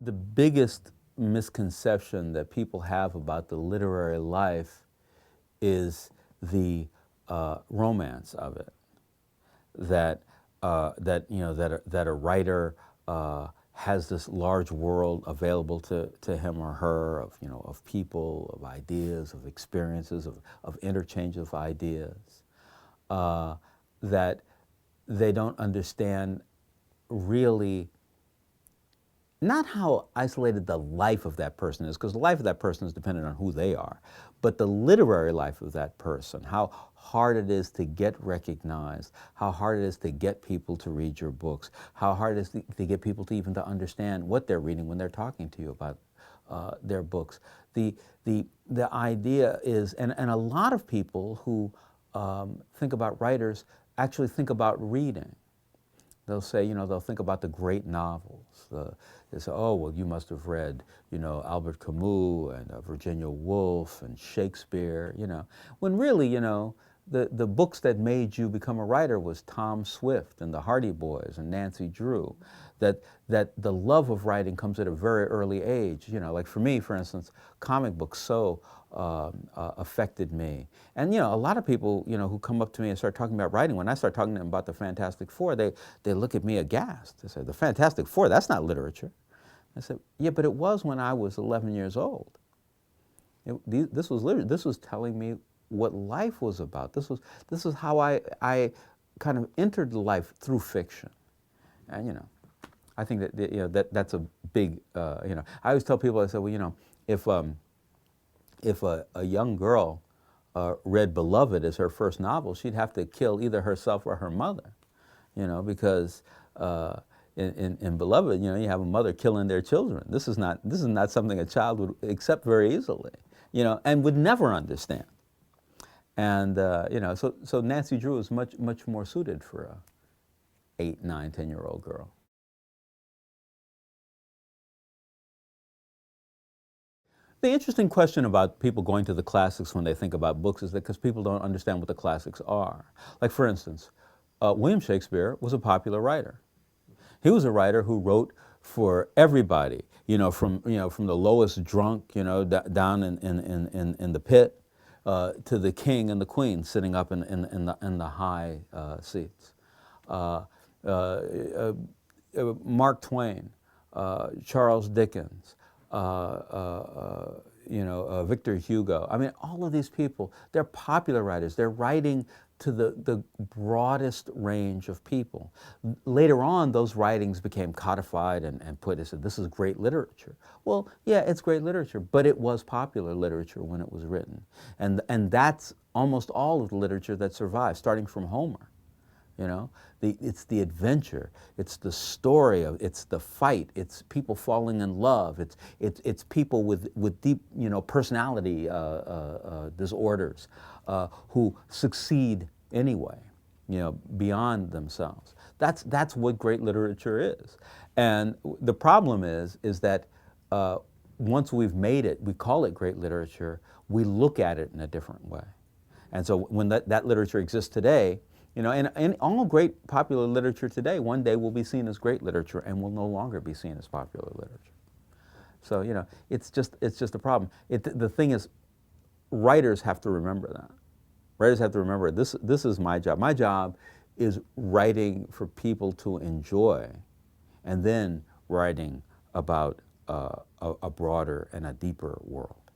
the biggest misconception that people have about the literary life is the romance of it. That a writer has this large world available to him or her of people, of ideas, of experiences, of interchange of ideas, that they don't understand really not how isolated the life of that person is, because the life of that person is dependent on who they are, but the literary life of that person, how hard it is to get recognized, how hard it is to get people to read your books, how hard it is to get people to even to understand what they're reading when they're talking to you about their books. The idea is, and a lot of people who think about writers actually think about reading. They'll say, they'll think about the great novels. They say, oh, well, you must have read, Albert Camus and Virginia Woolf and Shakespeare, when really, the books that made you become a writer was Tom Swift and the Hardy Boys and Nancy Drew. That the love of writing comes at a very early age. Like for me, for instance, comic books so affected me. And a lot of people who come up to me and start talking about writing, when I start talking to them about the Fantastic Four, they look at me aghast. They say, the Fantastic Four, that's not literature. I said, yeah, but it was when I was 11 years old. This was literature. This was telling me what life was about. This is how I kind of entered life through fiction. And I think that that's a big I always tell people, I say, well, if a young girl read Beloved as her first novel, she'd have to kill either herself or her mother, because in Beloved, you have a mother killing their children. This is not something a child would accept very easily, and would never understand. And so Nancy Drew is much more suited for a 8, 9, 10-year-old girl. The interesting question about people going to the classics when they think about books is that because people don't understand what the classics are. Like, for instance, William Shakespeare was a popular writer. He was a writer who wrote for everybody, from the lowest drunk, down in the pit, to the king and the queen sitting up in the high seats. Mark Twain, Charles Dickens, Victor Hugo. I mean, all of these people, they're popular writers. They're writing to the broadest range of people. Later on, those writings became codified and put, said, this is great literature. Well, yeah, it's great literature, but it was popular literature when it was written. And that's almost all of the literature that survives, starting from Homer. It's the adventure, it's the story, it's the fight, it's people falling in love, it's people with deep personality disorders who succeed anyway, beyond themselves. That's what great literature is. And the problem is that once we've made it, we call it great literature, we look at it in a different way. And so when that literature exists today, and all great popular literature today, one day will be seen as great literature and will no longer be seen as popular literature. So, it's just a problem. The thing is, writers have to remember that. Writers have to remember this is my job. My job is writing for people to enjoy, and then writing about a broader and a deeper world.